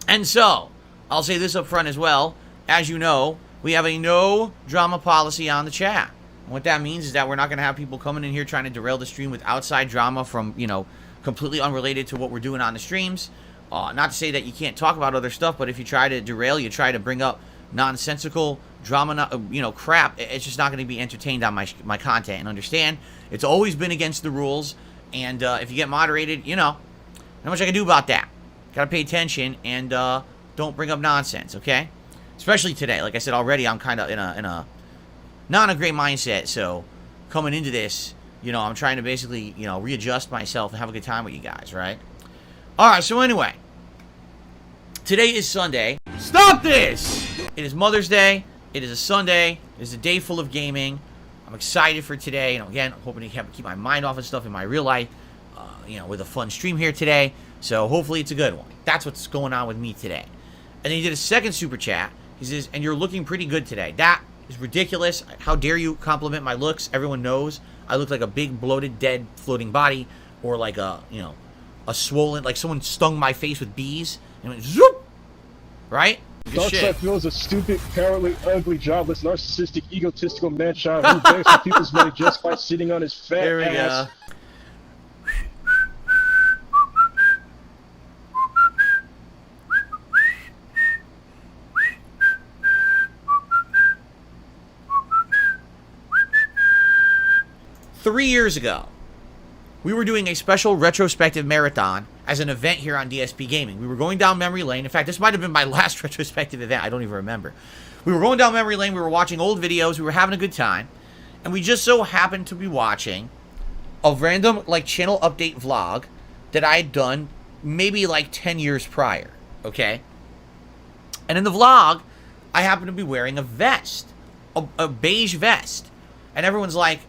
And so, I'll say this up front as well. As you know, we have a no drama policy on the chat. And what that means is that we're not going to have people coming in here trying to derail the stream with outside drama from, completely unrelated to what we're doing on the streams. Not to say that you can't talk about other stuff, but if you try to derail, you try to bring up nonsensical drama, crap, it's just not going to be entertained on my content. And understand, it's always been against the rules. And if you get moderated, not much I can do about that. Got to pay attention and don't bring up nonsense, okay? Especially today. Like I said already, I'm kind of in a not a great mindset. So coming into this, I'm trying to basically, readjust myself and have a good time with you guys, right? All right, so anyway, today is Sunday. Stop this! It is Mother's Day. It is a Sunday. It is a day full of gaming. I'm excited for today. Again, I'm hoping to keep my mind off of stuff in my real life, with a fun stream here today. So hopefully it's a good one. That's what's going on with me today. And then he did a second super chat. He says, and you're looking pretty good today. That is ridiculous. How dare you compliment my looks? Everyone knows I look like a big, bloated, dead, floating body. Or like a swollen, like someone stung my face with bees. And went zoop! Right? Dark Side Phil is a stupid, cowardly, ugly, jobless, narcissistic, egotistical man-child who begs for people's money just by sitting on his fat there we ass. Go. 3 years ago, we were doing a special retrospective marathon as an event here on DSP Gaming. We were going down memory lane. In fact, this might have been my last retrospective event. I don't even remember. We were going down memory lane. We were watching old videos. We were having a good time. And we just so happened to be watching a random, channel update vlog that I had done maybe, 10 years prior. Okay? And in the vlog, I happened to be wearing a vest. A beige vest. And everyone's like,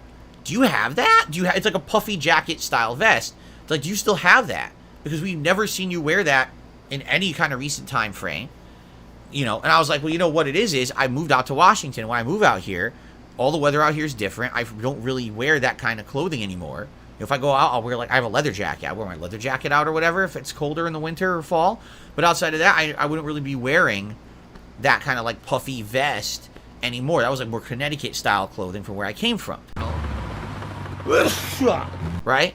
do you have that? It's like a puffy jacket style vest. It's like, do you still have that? Because we've never seen you wear that in any kind of recent time frame. And I was like, well, you know what it is I moved out to Washington. When I move out here, all the weather out here is different. I don't really wear that kind of clothing anymore. If I go out, I'll wear I have a leather jacket. I wear my leather jacket out or whatever if it's colder in the winter or fall. But outside of that, I wouldn't really be wearing that kind of puffy vest anymore. That was more Connecticut style clothing from where I came from. Right?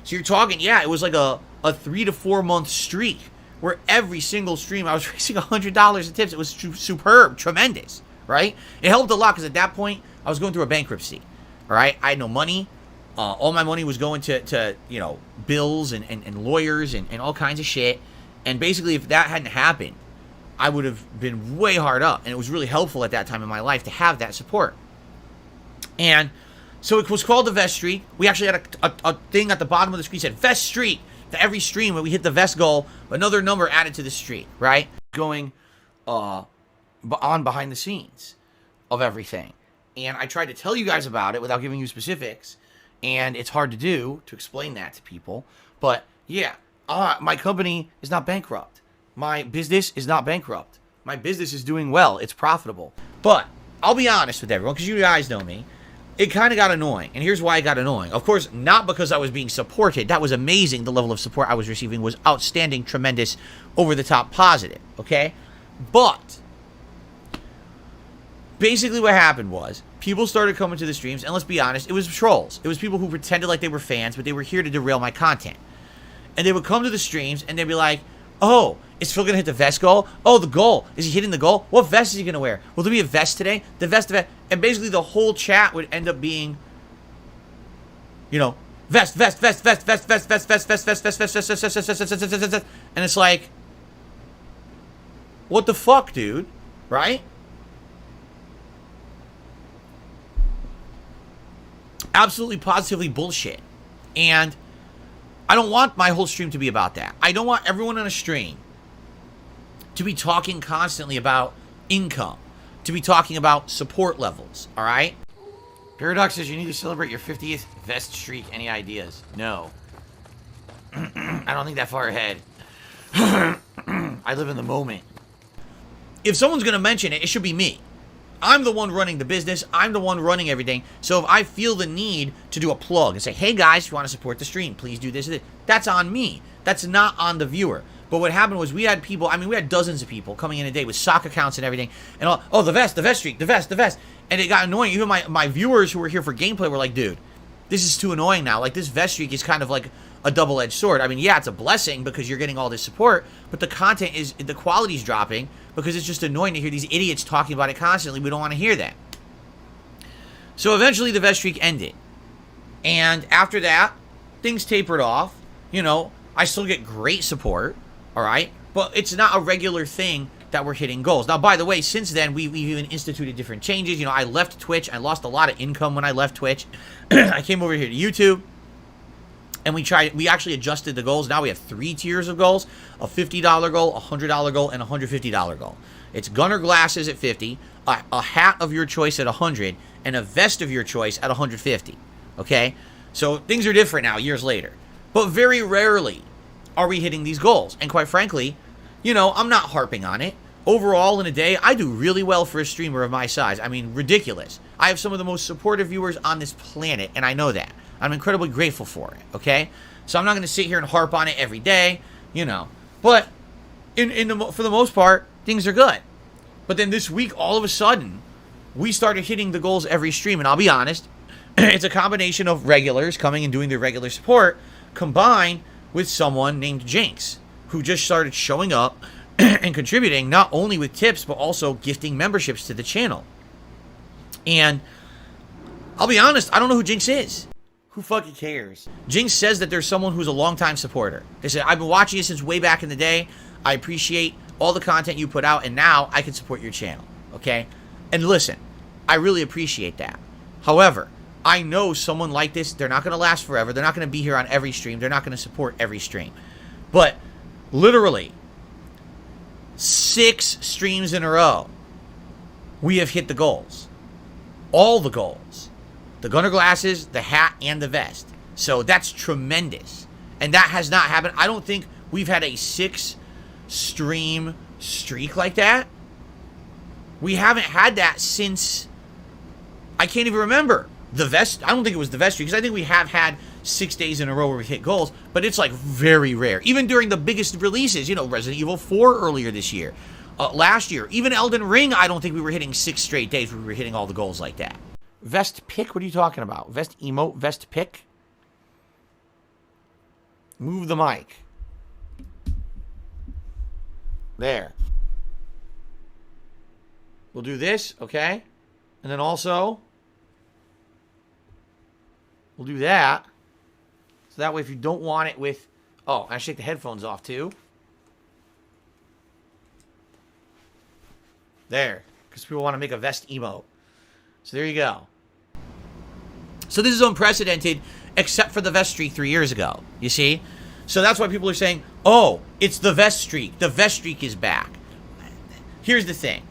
So you're talking, it was like a 3 to 4 month streak where every single stream I was raising $100 in tips. It was superb, tremendous, right? It helped a lot because at that point I was going through a bankruptcy, all right? I had no money. All my money was going to bills and lawyers and all kinds of shit. And basically if that hadn't happened, I would have been way hard up. And it was really helpful at that time in my life to have that support. And so it was called the Vest Streak. We actually had a thing at the bottom of the screen that said Vest Streak. To every stream when we hit the Vest goal, another number added to the streak, right? Going on behind the scenes of everything. And I tried to tell you guys about it without giving you specifics. And it's hard to do, to explain that to people. But yeah, my company is not bankrupt. My business is not bankrupt. My business is doing well. It's profitable. But I'll be honest with everyone, because you guys know me. It kind of got annoying, and here's why it got annoying. Of course, not because I was being supported. That was amazing. The level of support I was receiving was outstanding, tremendous, over-the-top positive, okay? But basically what happened was people started coming to the streams, and let's be honest, it was trolls. It was people who pretended like they were fans, but they were here to derail my content. And they would come to the streams, and they'd be like, oh, is Phil going to hit the vest goal? Oh, the goal. Is he hitting the goal? What vest is he going to wear? Will there be a vest today? The vest. And basically the whole chat would end up being, vest. And it's like, what the fuck, dude? Right? Absolutely, positively bullshit. And I don't want my whole stream to be about that. I don't want everyone on a stream to be talking constantly about income, to be talking about support levels, all right? Paradox says you need to celebrate your 50th vest streak. Any ideas? No. I don't think that far ahead. I live in the moment. If someone's going to mention it, it should be me. I'm the one running the business. I'm the one running everything. So if I feel the need to do a plug and say, hey guys, if you want to support the stream, please do this and this, that's on me. That's not on the viewer. But what happened was we had people, I mean, we had dozens of people coming in a day with sock accounts and everything. And all, oh, the vest streak, the vest. And it got annoying. Even my viewers who were here for gameplay were like, dude, this is too annoying now. Like, this vest streak is kind of like a double-edged sword. I mean, yeah, it's a blessing because you're getting all this support, but the content is, the quality's dropping because it's just annoying to hear these idiots talking about it constantly. We don't want to hear that. So eventually the vest streak ended. And after that, things tapered off. You know, I still get great support, all right? But it's not a regular thing that we're hitting goals. Now, by the way, since then, we've even instituted different changes. You know, I left Twitch. I lost a lot of income when I left Twitch. I came over here to YouTube. And we actually adjusted the goals. Now we have 3 tiers of goals: a $50 goal, a $100 goal, and a $150 goal. It's gunner glasses at 50, a hat of your choice at 100, and a vest of your choice at 150. Okay? So things are different now, years later. But very rarely are we hitting these goals. And quite frankly, you know, I'm not harping on it. Overall, in a day, I do really well for a streamer of my size. I mean, ridiculous. I have some of the most supportive viewers on this planet, and I know that. I'm incredibly grateful for it, okay? So I'm not going to sit here and harp on it every day, you know. But for the most part, things are good. But then this week, all of a sudden, we started hitting the goals every stream. And I'll be honest, it's a combination of regulars coming and doing their regular support combined with someone named Jinx, who just started showing up and contributing not only with tips, but also gifting memberships to the channel. And I'll be honest, I don't know who Jinx is. Who fucking cares? Jinx says that there's someone who's a longtime supporter. They said, I've been watching you since way back in the day. I appreciate all the content you put out, and now I can support your channel. Okay? And listen, I really appreciate that. However, I know someone like this, they're not going to last forever. They're not going to be here on every stream. They're not going to support every stream. But literally, 6 streams in a row, we have hit the goals. All the goals. The gunner glasses, the hat, and the vest. So that's tremendous. And that has not happened. I don't think we've had a 6 stream streak like that. We haven't had that since, I can't even remember. The vest, I don't think it was the vest streak, because I think we have had 6 days in a row where we hit goals, but it's like very rare. Even during the biggest releases, you know, Resident Evil 4 earlier this year, last year, even Elden Ring, I don't think we were hitting 6 straight days where we were hitting all the goals like that. Vest pick? What are you talking about? Vest emote? Vest pick? Move the mic. There. We'll do this, okay? And then also, we'll do that. So that way if you don't want it with... Oh, I should take the headphones off too. There. Because people want to make a vest emote. So there you go. So this is unprecedented, except for the vest streak 3 years ago. You see? So that's why people are saying, oh, it's the vest streak. The vest streak is back. Here's the thing.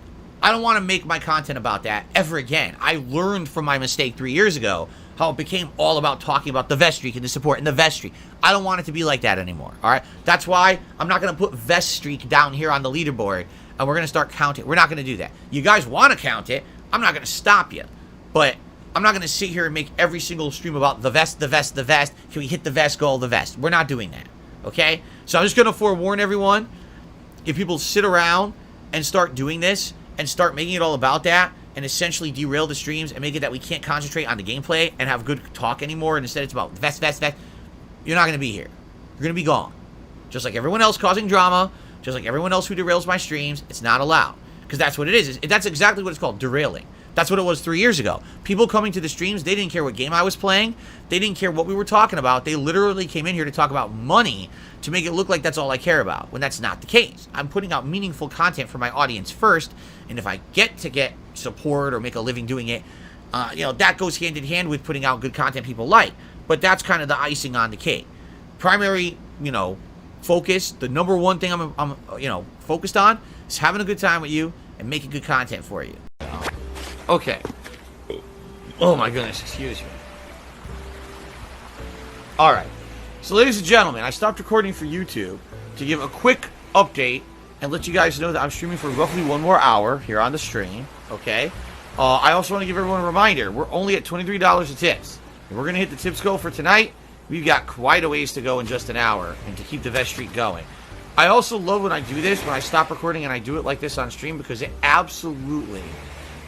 I don't want to make my content about that ever again. I learned from my mistake 3 years ago how it became all about talking about the vest streak and the support and the vest streak. I don't want it to be like that anymore. All right? That's why I'm not going to put vest streak down here on the leaderboard and we're going to start counting. We're not going to do that. You guys want to count it. I'm not going to stop you. But I'm not going to sit here and make every single stream about the vest, the vest, the vest. Can we hit the vest goal, the vest? We're not doing that. Okay? So I'm just going to forewarn everyone. If people sit around and start doing this and start making it all about that and essentially derail the streams and make it that we can't concentrate on the gameplay and have good talk anymore, and instead it's about vest, vest, vest, you're not going to be here. You're going to be gone. Just like everyone else causing drama, just like everyone else who derails my streams, it's not allowed. Because that's what it is. That's exactly what it's called, derailing. That's what it was 3 years ago. People coming to the streams, they didn't care what game I was playing. They didn't care what we were talking about. They literally came in here to talk about money to make it look like that's all I care about, when that's not the case. I'm putting out meaningful content for my audience first, and if I get to get support or make a living doing it, you know, that goes hand in hand with putting out good content people like. But that's kind of the icing on the cake. Primary, you know, focus, the number one thing I'm you know, focused on is having a good time with you and making good content for you. Okay. Oh my goodness, excuse me. Alright. So ladies and gentlemen, I stopped recording for YouTube to give a quick update and let you guys know that I'm streaming for roughly 1 more hour here on the stream. Okay? I also want to give everyone a reminder. We're only at $23 of tips. And we're going to hit the tips goal for tonight. We've got quite a ways to go in just an hour and to keep the vest streak going. I also love when I do this, when I stop recording and I do it like this on stream, because it absolutely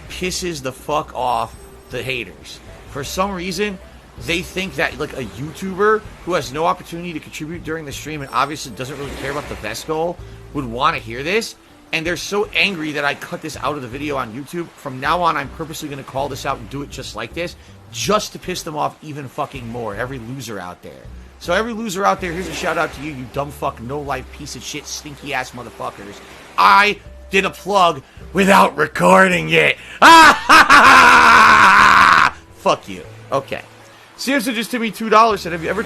pisses the fuck off the haters. For some reason, they think that like a YouTuber who has no opportunity to contribute during the stream and obviously doesn't really care about the best goal would want to hear this. And they're so angry that I cut this out of the video on YouTube. From now on, I'm purposely going to call this out and do it just like this, just to piss them off even fucking more. Every loser out there. So every loser out there, here's a shout out to you, you dumb fuck, no life piece of shit, stinky ass motherfuckers. I did a plug without recording it. Fuck you. Okay. Samson just tipped me $2. Said, have you ever